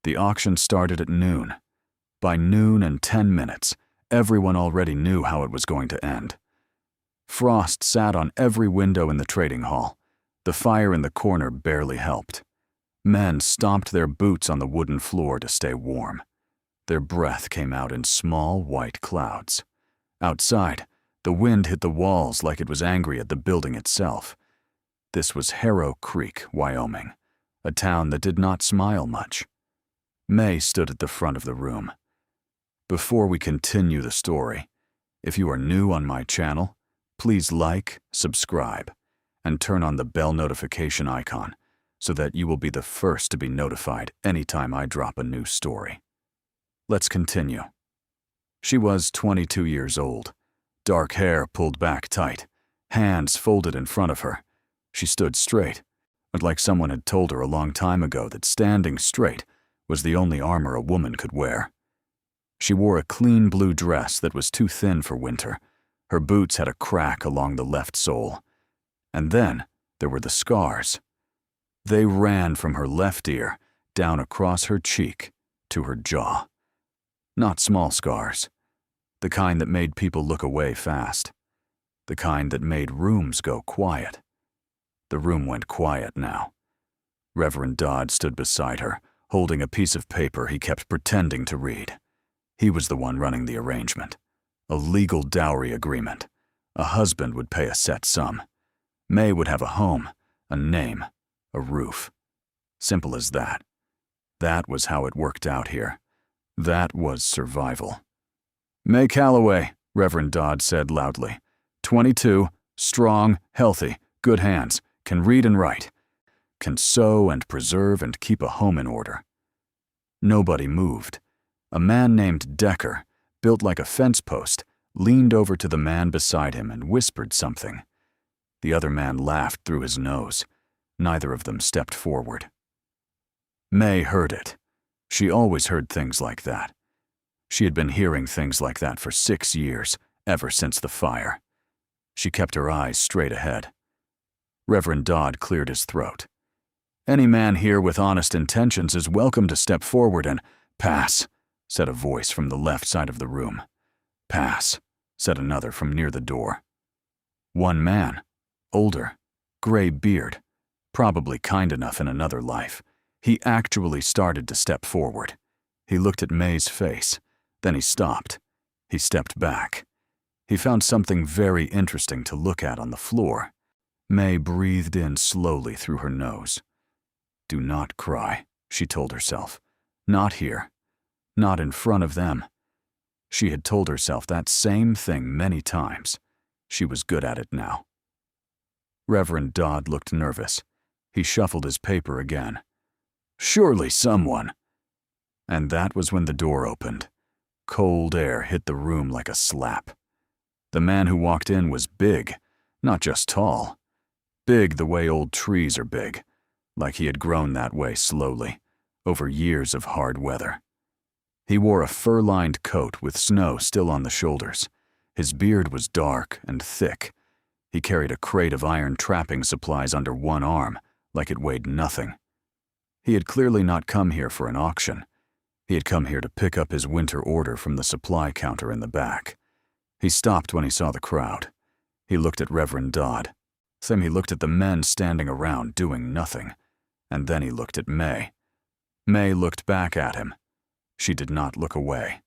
The auction started at noon. By noon and 10 minutes, everyone already knew how it was going to end. Frost sat on every window in the trading hall. The fire in the corner barely helped. Men stomped their boots on the wooden floor to stay warm. Their breath came out in small white clouds. Outside, the wind hit the walls like it was angry at the building itself. This was Harrow Creek, Wyoming, a town that did not smile much. May stood at the front of the room. Before we continue the story, if you are new on my channel, please like, subscribe, and turn on the bell notification icon so that you will be the first to be notified anytime I drop a new story. Let's continue. She was 22 years old, dark hair pulled back tight, hands folded in front of her. She stood straight, but like someone had told her a long time ago that standing straight was the only armor a woman could wear. She wore a clean blue dress that was too thin for winter. Her boots had a crack along the left sole. And then there were the scars. They ran from her left ear down across her cheek to her jaw. Not small scars. The kind that made people look away fast. The kind that made rooms go quiet. The room went quiet now. Reverend Dodd stood beside her, holding a piece of paper he kept pretending to read. He was the one running the arrangement. A legal dowry agreement. A husband would pay a set sum. May would have a home, a name, a roof. Simple as that. That was how it worked out here. That was survival. May Calloway, Reverend Dodd said loudly. 22, strong, healthy, good hands, can read and write. Can sew and preserve and keep a home in order. Nobody moved. A man named Decker, built like a fence post, leaned over to the man beside him and whispered something. The other man laughed through his nose. Neither of them stepped forward. May heard it. She always heard things like that. She had been hearing things like that for 6 years, ever since the fire. She kept her eyes straight ahead. Reverend Dodd cleared his throat. Any man here with honest intentions is welcome to step forward and pass, said a voice from the left side of the room. Pass, said another from near the door. One man, older, gray beard, probably kind enough in another life. He actually started to step forward. He looked at May's face. Then he stopped. He stepped back. He found something very interesting to look at on the floor. May breathed in slowly through her nose. Do not cry, she told herself. Not here. Not in front of them. She had told herself that same thing many times. She was good at it now. Reverend Dodd looked nervous. He shuffled his paper again. Surely someone. And that was when the door opened. Cold air hit the room like a slap. The man who walked in was big, not just tall. Big the way old trees are big, like he had grown that way slowly, over years of hard weather. He wore a fur-lined coat with snow still on the shoulders. His beard was dark and thick. He carried a crate of iron trapping supplies under one arm, like it weighed nothing. He had clearly not come here for an auction. He had come here to pick up his winter order from the supply counter in the back. He stopped when he saw the crowd. He looked at Reverend Dodd. Then he looked at the men standing around doing nothing. And then he looked at May. May looked back at him. She did not look away.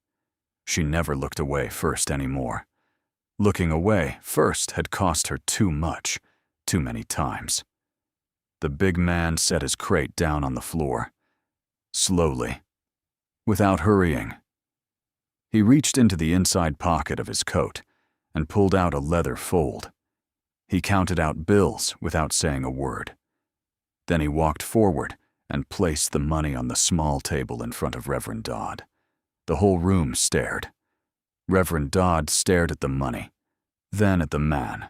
She never looked away first anymore. Looking away first had cost her too much, too many times. The big man set his crate down on the floor. Slowly, without hurrying. He reached into the inside pocket of his coat and pulled out a leather fold. He counted out bills without saying a word. Then he walked forward and placed the money on the small table in front of Reverend Dodd. The whole room stared. Reverend Dodd stared at the money, then at the man.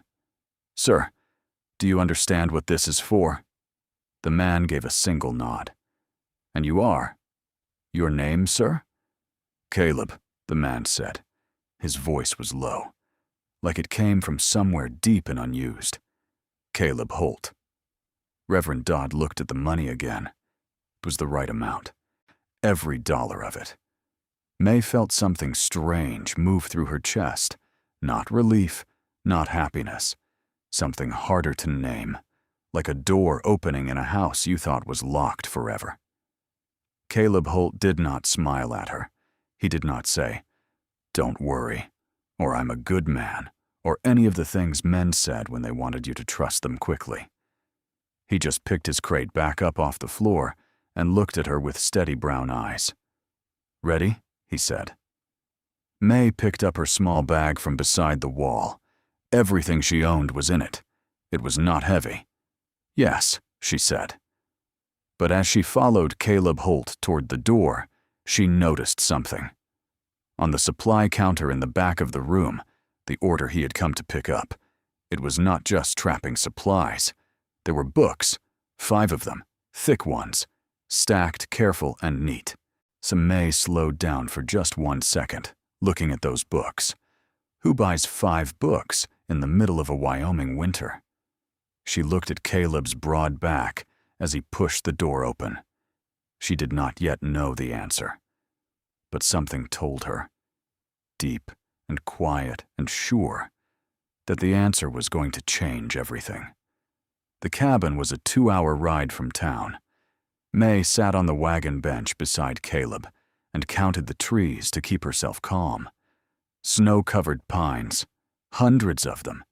Sir, do you understand what this is for? The man gave a single nod. And you are? Your name, sir? Caleb, the man said. His voice was low, like it came from somewhere deep and unused. Caleb Holt. Reverend Dodd looked at the money again. It was the right amount. every dollar of it. May felt something strange move through her chest, not relief, not happiness, something harder to name, like a door opening in a house you thought was locked forever. Caleb Holt did not smile at her. He did not say, "Don't worry," or "I'm a good man," or any of the things men said when they wanted you to trust them quickly. He just picked his crate back up off the floor and looked at her with steady brown eyes. "Ready?" he said. May picked up her small bag from beside the wall. Everything she owned was in it. It was not heavy. "Yes," she said. But as she followed Caleb Holt toward the door, she noticed something. On the supply counter in the back of the room, the order he had come to pick up, it was not just trapping supplies. There were books, 5 of them, thick ones, stacked careful and neat. So May slowed down for just 1 second, looking at those books. Who buys 5 books in the middle of a Wyoming winter? She looked at Caleb's broad back as he pushed the door open. She did not yet know the answer. But something told her, deep and quiet and sure, that the answer was going to change everything. The cabin was a 2-hour ride from town. May sat on the wagon bench beside Caleb and counted the trees to keep herself calm. Snow-covered pines, hundreds of them.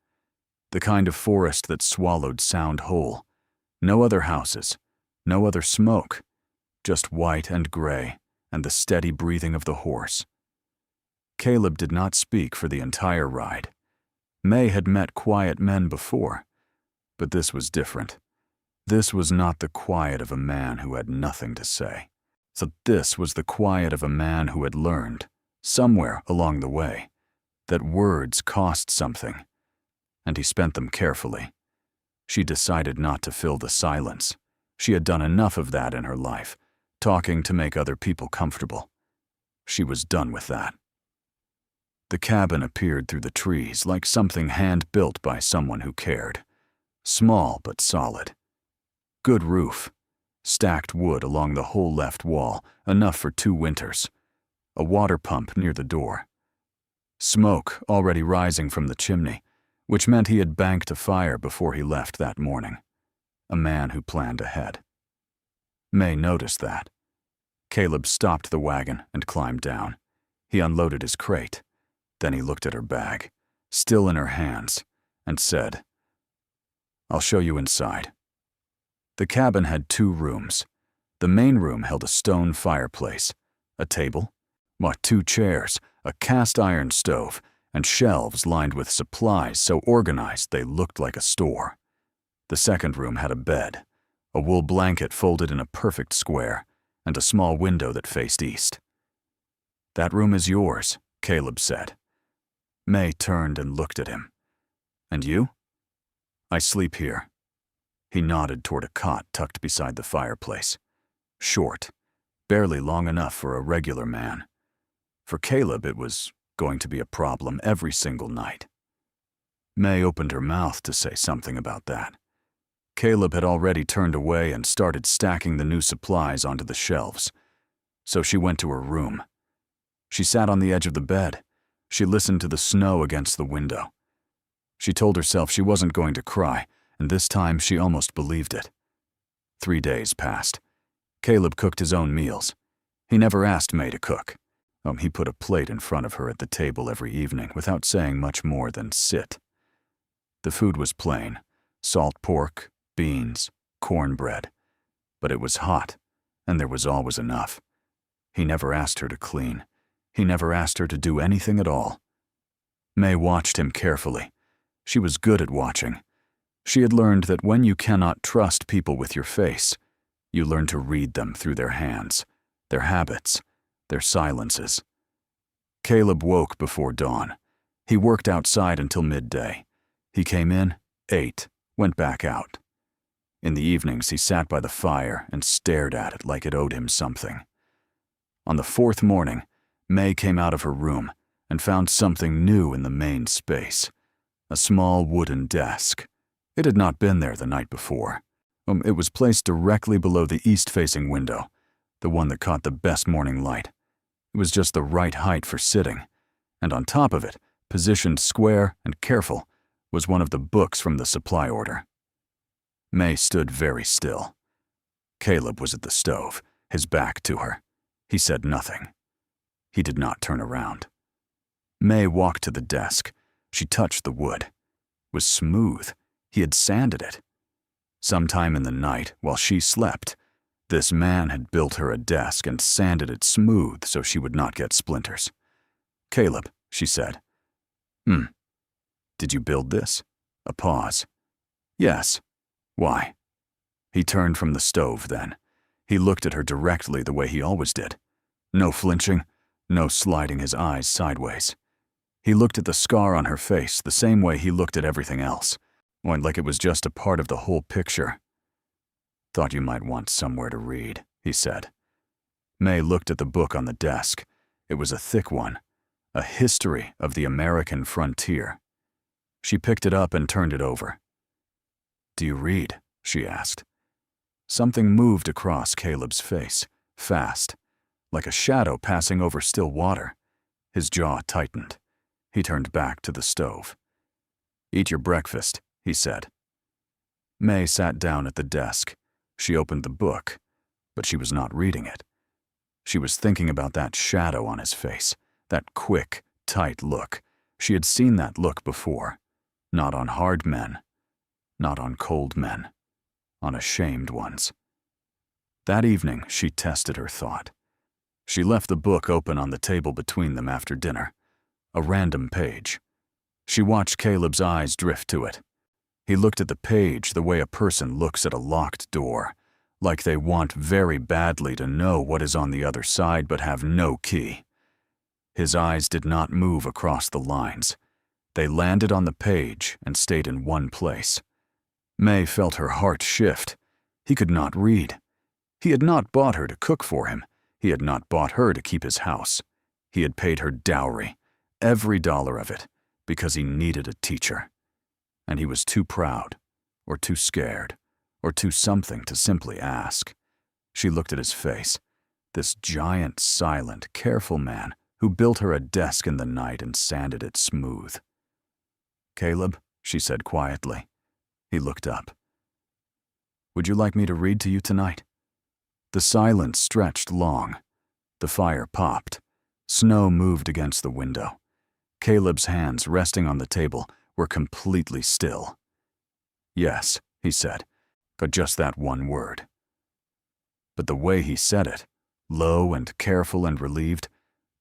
The kind of forest that swallowed sound whole. No other houses, no other smoke, just white and gray and the steady breathing of the horse. Caleb did not speak for the entire ride. May had met quiet men before, but this was different. This was not the quiet of a man who had nothing to say. So this was the quiet of a man who had learned, somewhere along the way, that words cost something, and he spent them carefully. She decided not to fill the silence. She had done enough of that in her life, talking to make other people comfortable. She was done with that. The cabin appeared through the trees like something hand-built by someone who cared. Small but solid. Good roof. Stacked wood along the whole left wall, enough for 2 winters. A water pump near the door. Smoke already rising from the chimney, which meant he had banked a fire before he left that morning. A man who planned ahead. May noticed that. Caleb stopped the wagon and climbed down. He unloaded his crate. Then he looked at her bag, still in her hands, and said, "I'll show you inside." The cabin had 2 rooms. The main room held a stone fireplace, a table, 2 chairs, a cast-iron stove, and shelves lined with supplies so organized they looked like a store. The second room had a bed, a wool blanket folded in a perfect square, and a small window that faced east. "That room is yours," Caleb said. May turned and looked at him. "And you?" "I sleep here." He nodded toward a cot tucked beside the fireplace. Short, barely long enough for a regular man. For Caleb, it was going to be a problem every single night. May opened her mouth to say something about that. Caleb had already turned away and started stacking the new supplies onto the shelves. So she went to her room. She sat on the edge of the bed. She listened to the snow against the window. She told herself she wasn't going to cry, and this time she almost believed it. 3 days passed. Caleb cooked his own meals. He never asked May to cook. He put a plate in front of her at the table every evening without saying much more than sit. The food was plain, salt pork, beans, cornbread. But it was hot, and there was always enough. He never asked her to clean. He never asked her to do anything at all. May watched him carefully. She was good at watching. She had learned that when you cannot trust people with your face, you learn to read them through their hands, their habits, their silences. Caleb woke before dawn. He worked outside until midday. He came in, ate, went back out. In the evenings, he sat by the fire and stared at it like it owed him something. On the 4th morning, May came out of her room and found something new in the main space. A small wooden desk. It had not been there the night before. It was placed directly below the east-facing window, the one that caught the best morning light. It was just the right height for sitting, and on top of it, positioned square and careful, was one of the books from the supply order. May stood very still. Caleb was at the stove, his back to her. He said nothing. He did not turn around. May walked to the desk. She touched the wood. It was smooth. He had sanded it. Sometime in the night, while she slept, this man had built her a desk and sanded it smooth so she would not get splinters. "Caleb," she said. Did you build this?" A pause. "Yes." "Why?" He turned from the stove then. He looked at her directly the way he always did. No flinching, no sliding his eyes sideways. He looked at the scar on her face the same way he looked at everything else, like it was just a part of the whole picture. "Thought you might want somewhere to read," he said. May looked at the book on the desk. It was a thick one, a history of the American frontier. She picked it up and turned it over. "Do you read?" she asked. Something moved across Caleb's face, fast, like a shadow passing over still water. His jaw tightened. He turned back to the stove. "Eat your breakfast," he said. May sat down at the desk. She opened the book, but she was not reading it. She was thinking about that shadow on his face, that quick, tight look. She had seen that look before. Not on hard men, not on cold men, on ashamed ones. That evening, she tested her thought. She left the book open on the table between them after dinner, a random page. She watched Caleb's eyes drift to it. He looked at the page the way a person looks at a locked door, like they want very badly to know what is on the other side but have no key. His eyes did not move across the lines. They landed on the page and stayed in one place. May felt her heart shift. He could not read. He had not bought her to cook for him. He had not bought her to keep his house. He had paid her dowry, every dollar of it, because he needed a teacher. And he was too proud, or too scared, or too something to simply ask. She looked at his face, this giant, silent, careful man who built her a desk in the night and sanded it smooth. "Caleb," she said quietly. He looked up. "Would you like me to read to you tonight?" The silence stretched long. The fire popped. Snow moved against the window. Caleb's hands, resting on the table, were completely still. "Yes," he said, but just that one word. But the way he said it, low and careful and relieved,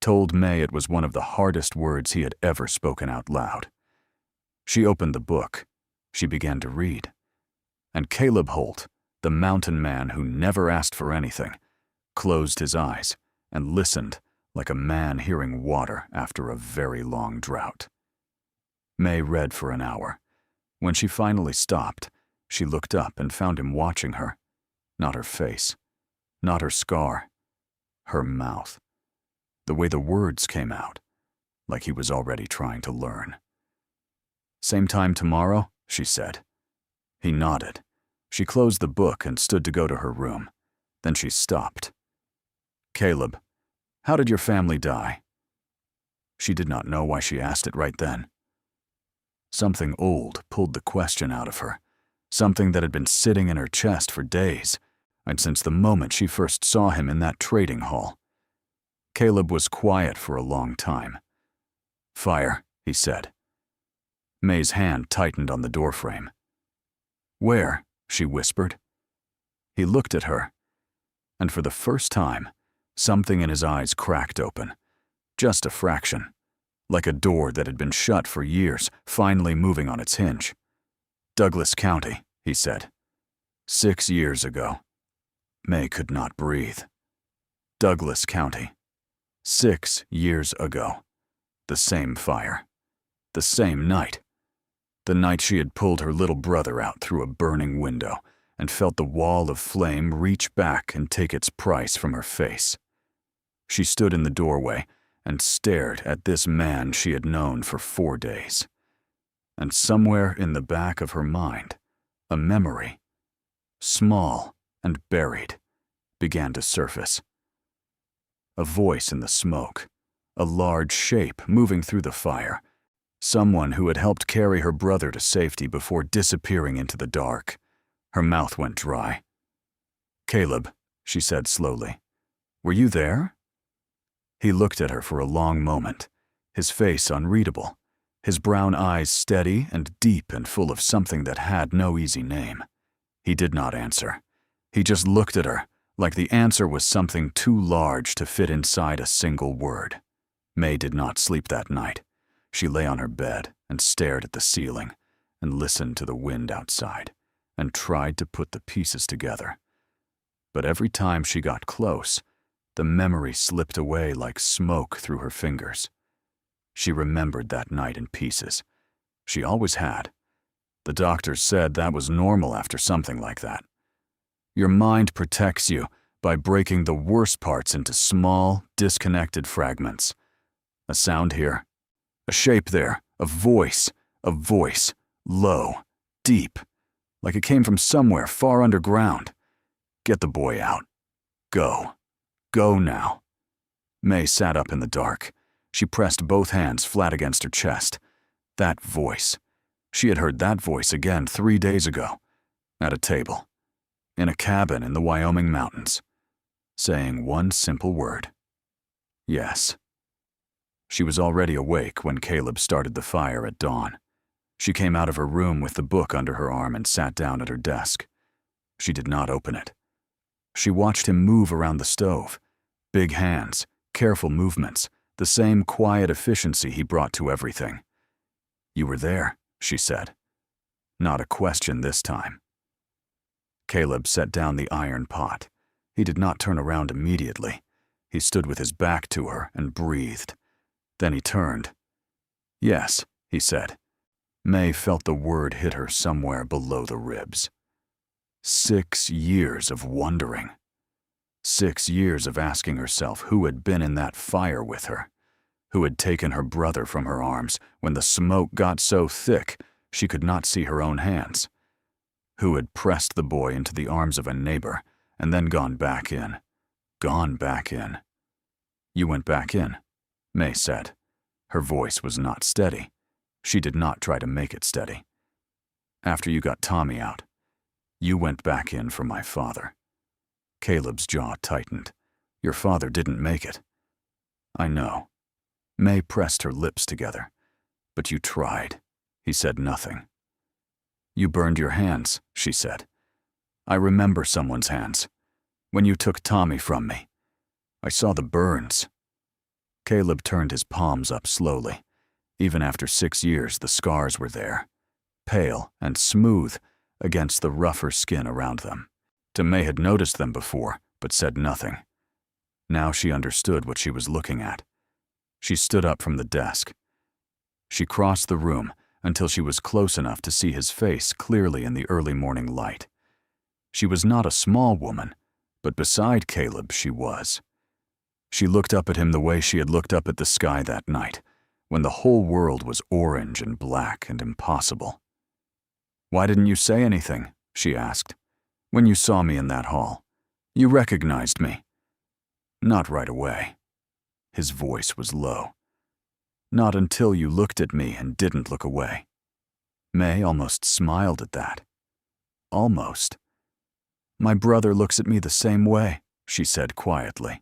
told May it was one of the hardest words he had ever spoken out loud. She opened the book. She began to read. And Caleb Holt, the mountain man who never asked for anything, closed his eyes and listened like a man hearing water after a very long drought. May read for an hour. When she finally stopped, she looked up and found him watching her. Not her face, not her scar, her mouth. The way the words came out, like he was already trying to learn. "Same time tomorrow?" she said. He nodded. She closed the book and stood to go to her room. Then she stopped. "Caleb, how did your family die?" She did not know why she asked it right then. Something old pulled the question out of her, something that had been sitting in her chest for days, and since the moment she first saw him in that trading hall. Caleb was quiet for a long time. "Fire," he said. May's hand tightened on the doorframe. "Where?" she whispered. He looked at her, and for the first time, something in his eyes cracked open, just a fraction, like a door that had been shut for years, finally moving on its hinge. "Douglas County," he said. 6 years ago. May could not breathe. Douglas County. 6 years ago. The same fire. The same night. The night she had pulled her little brother out through a burning window and felt the wall of flame reach back and take its price from her face. She stood in the doorway and stared at this man she had known for 4 days. And somewhere in the back of her mind, a memory, small and buried, began to surface. A voice in the smoke, a large shape moving through the fire, someone who had helped carry her brother to safety before disappearing into the dark. Her mouth went dry. "Caleb," she said slowly, "were you there?" He looked at her for a long moment, his face unreadable, his brown eyes steady and deep and full of something that had no easy name. He did not answer. He just looked at her, like the answer was something too large to fit inside a single word. May did not sleep that night. She lay on her bed and stared at the ceiling and listened to the wind outside and tried to put the pieces together. But every time she got close, the memory slipped away like smoke through her fingers. She remembered that night in pieces. She always had. The doctors said that was normal after something like that. Your mind protects you by breaking the worst parts into small, disconnected fragments. A sound here, a shape there, a voice, low, deep, like it came from somewhere far underground. Get the boy out. Go. Go now. May sat up in the dark. She pressed both hands flat against her chest. That voice. She had heard that voice again 3 days ago, at a table, in a cabin in the Wyoming mountains, saying one simple word. Yes. She was already awake when Caleb started the fire at dawn. She came out of her room with the book under her arm and sat down at her desk. She did not open it. She watched him move around the stove. Big hands, careful movements, the same quiet efficiency he brought to everything. "You were there," she said. Not a question this time. Caleb set down the iron pot. He did not turn around immediately. He stood with his back to her and breathed. Then he turned. "Yes," he said. May felt the word hit her somewhere below the ribs. 6 years of wondering. 6 years of asking herself who had been in that fire with her, who had taken her brother from her arms when the smoke got so thick she could not see her own hands, who had pressed the boy into the arms of a neighbor and then gone back in. Gone back in. "You went back in," May said. Her voice was not steady. She did not try to make it steady. "After you got Tommy out, you went back in for my father." Caleb's jaw tightened. "Your father didn't make it." "I know." May pressed her lips together. "But you tried." He said nothing. "You burned your hands," she said. "I remember someone's hands. When you took Tommy from me. I saw the burns." Caleb turned his palms up slowly. Even after 6 years, the scars were there, pale and smooth against the rougher skin around them. May had noticed them before, but said nothing. Now she understood what she was looking at. She stood up from the desk. She crossed the room until she was close enough to see his face clearly in the early morning light. She was not a small woman, but beside Caleb she was. She looked up at him the way she had looked up at the sky that night, when the whole world was orange and black and impossible. "Why didn't you say anything?" she asked. "When you saw me in that hall, you recognized me." "Not right away." His voice was low. "Not until you looked at me and didn't look away." May almost smiled at that. Almost. "My brother looks at me the same way," she said quietly.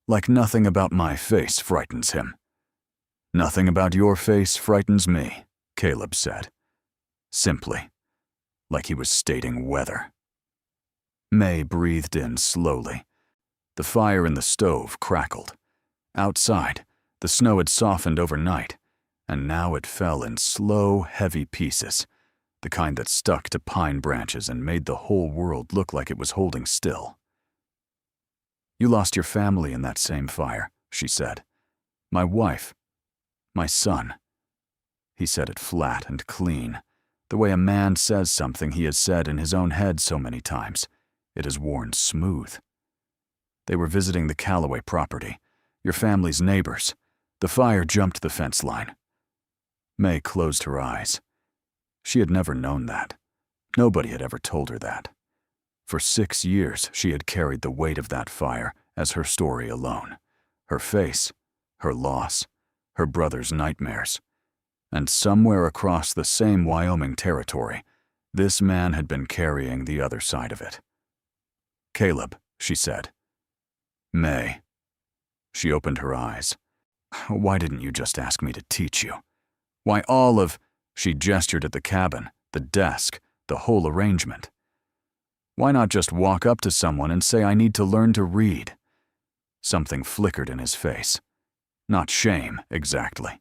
"Like nothing about my face frightens him." "Nothing about your face frightens me," Caleb said. Simply, like he was stating weather. May breathed in slowly. The fire in the stove crackled. Outside, the snow had softened overnight, and now it fell in slow, heavy pieces, the kind that stuck to pine branches and made the whole world look like it was holding still. "You lost your family in that same fire," she said. "My wife. My son." He said it flat and clean, the way a man says something he has said in his own head so many times. It is worn smooth. "They were visiting the Calloway property, your family's neighbors. The fire jumped the fence line." May closed her eyes. She had never known that. Nobody had ever told her that. For 6 years, she had carried the weight of that fire as her story alone. Her face, her loss, her brother's nightmares. And somewhere across the same Wyoming territory, this man had been carrying the other side of it. "Caleb," she said. "May." She opened her eyes. "Why didn't you just ask me to teach you? Why all of—" She gestured at the cabin, the desk, the whole arrangement. "Why not just walk up to someone and say I need to learn to read?" Something flickered in his face. Not shame, exactly.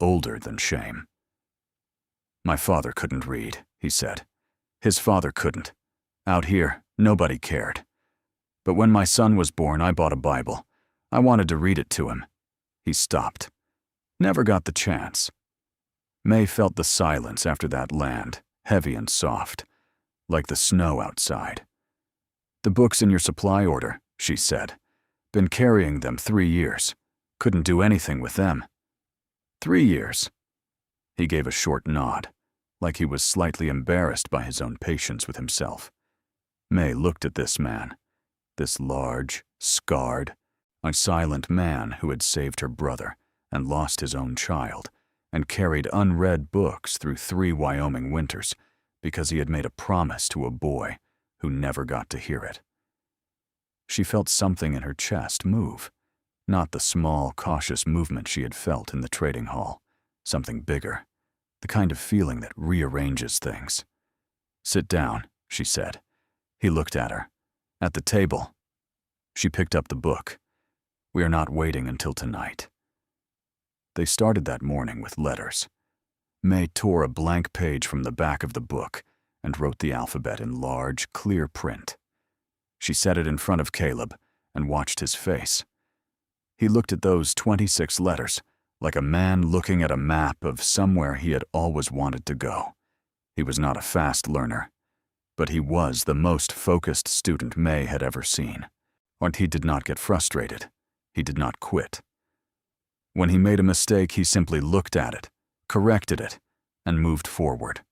Older than shame. "My father couldn't read," he said. "His father couldn't. Out here, nobody cared. But when my son was born, I bought a Bible. I wanted to read it to him." He stopped. Never got the chance. May felt the silence after that land, heavy and soft, like the snow outside. "The book's in your supply order," she said. "Been carrying them 3 years. Couldn't do anything with them." 3 years. He gave a short nod, like he was slightly embarrassed by his own patience with himself. May looked at this man, this large, scarred, a silent man who had saved her brother and lost his own child and carried unread books through 3 Wyoming winters because he had made a promise to a boy who never got to hear it. She felt something in her chest move, not the small, cautious movement she had felt in the trading hall, something bigger, the kind of feeling that rearranges things. "Sit down," she said. He looked at her. "At the table." She picked up the book. "We are not waiting until tonight." They started that morning with letters. May tore a blank page from the back of the book and wrote the alphabet in large, clear print. She set it in front of Caleb and watched his face. He looked at those 26 letters like a man looking at a map of somewhere he had always wanted to go. He was not a fast learner, but he was the most focused student May had ever seen. And he did not get frustrated. He did not quit. When he made a mistake, he simply looked at it, corrected it, and moved forward.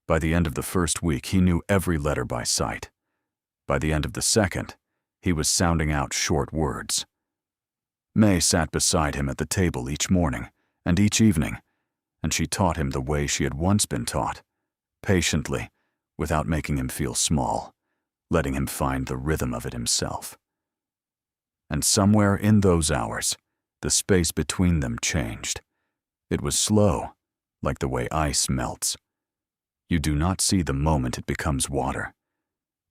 By the end of the first week, he knew every letter by sight. By the end of the second, he was sounding out short words. May sat beside him at the table each morning and each evening, and she taught him the way she had once been taught, patiently, without making him feel small, letting him find the rhythm of it himself. And somewhere in those hours, the space between them changed. It was slow, like the way ice melts. You do not see the moment it becomes water.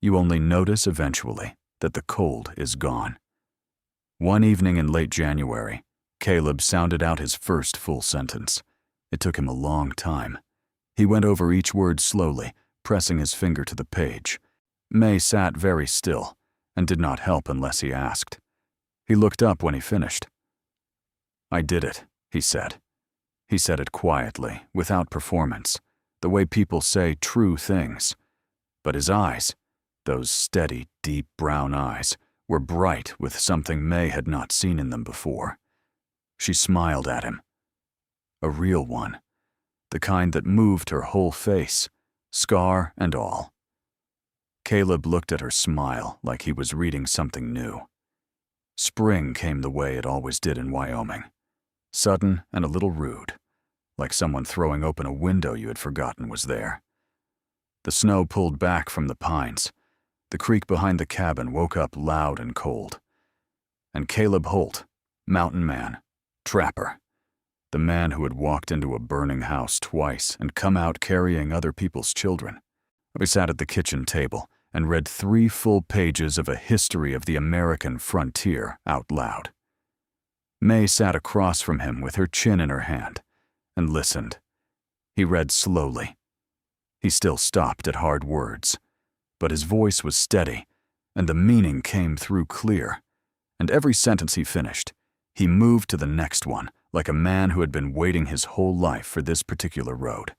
You only notice eventually that the cold is gone. One evening in late January, Caleb sounded out his first full sentence. It took him a long time. He went over each word slowly, pressing his finger to the page. May sat very still and did not help unless he asked. He looked up when he finished. "I did it," he said. He said it quietly, without performance, the way people say true things. But his eyes, those steady, deep brown eyes, were bright with something May had not seen in them before. She smiled at him. A real one. The kind that moved her whole face, scar and all. Caleb looked at her smile like he was reading something new. Spring came the way it always did in Wyoming. Sudden and a little rude, like someone throwing open a window you had forgotten was there. The snow pulled back from the pines. The creek behind the cabin woke up loud and cold. And Caleb Holt, mountain man, trapper, the man who had walked into a burning house twice and come out carrying other people's children. We sat at the kitchen table and read 3 full pages of a history of the American frontier out loud. May sat across from him with her chin in her hand and listened. He read slowly. He still stopped at hard words, but his voice was steady, and the meaning came through clear. And every sentence he finished, he moved to the next one, like a man who had been waiting his whole life for this particular road,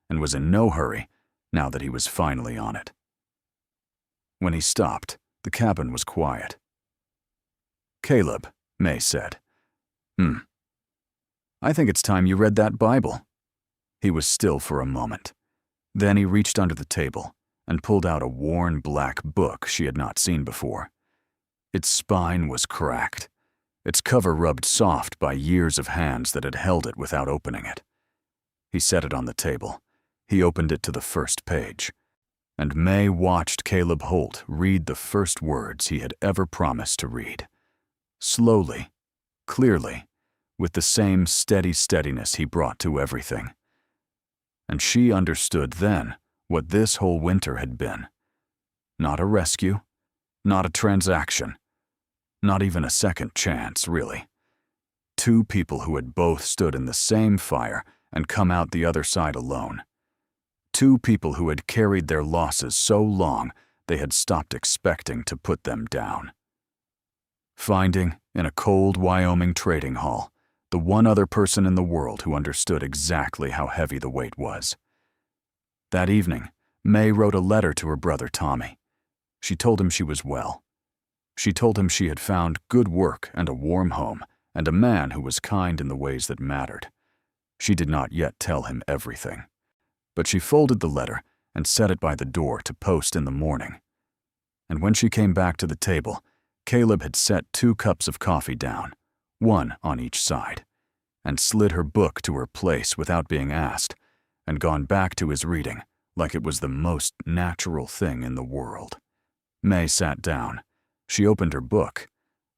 and was in no hurry now that he was finally on it. When he stopped, the cabin was quiet. "Caleb," May said. "I think it's time you read that Bible." He was still for a moment. Then he reached under the table and pulled out a worn black book she had not seen before. Its spine was cracked, its cover rubbed soft by years of hands that had held it without opening it. He set it on the table. He opened it to the first page, and May watched Caleb Holt read the first words he had ever promised to read. Slowly, clearly, with the same steady steadiness he brought to everything. And she understood then what this whole winter had been. Not a rescue, not a transaction, not even a second chance, really. Two people who had both stood in the same fire and come out the other side alone. Two people who had carried their losses so long they had stopped expecting to put them down. Finding, in a cold Wyoming trading hall, the one other person in the world who understood exactly how heavy the weight was. That evening, May wrote a letter to her brother Tommy. She told him she was well. She told him she had found good work and a warm home and a man who was kind in the ways that mattered. She did not yet tell him everything, but she folded the letter and set it by the door to post in the morning. And when she came back to the table, Caleb had set 2 cups of coffee down, one on each side, and slid her book to her place without being asked, and gone back to his reading like it was the most natural thing in the world. May sat down. She opened her book.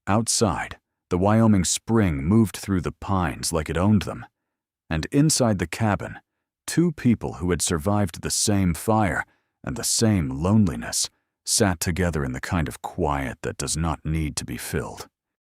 Outside, the Wyoming spring moved through the pines like it owned them, and inside the cabin, 2 people who had survived the same fire and the same loneliness sat together in the kind of quiet that does not need to be filled.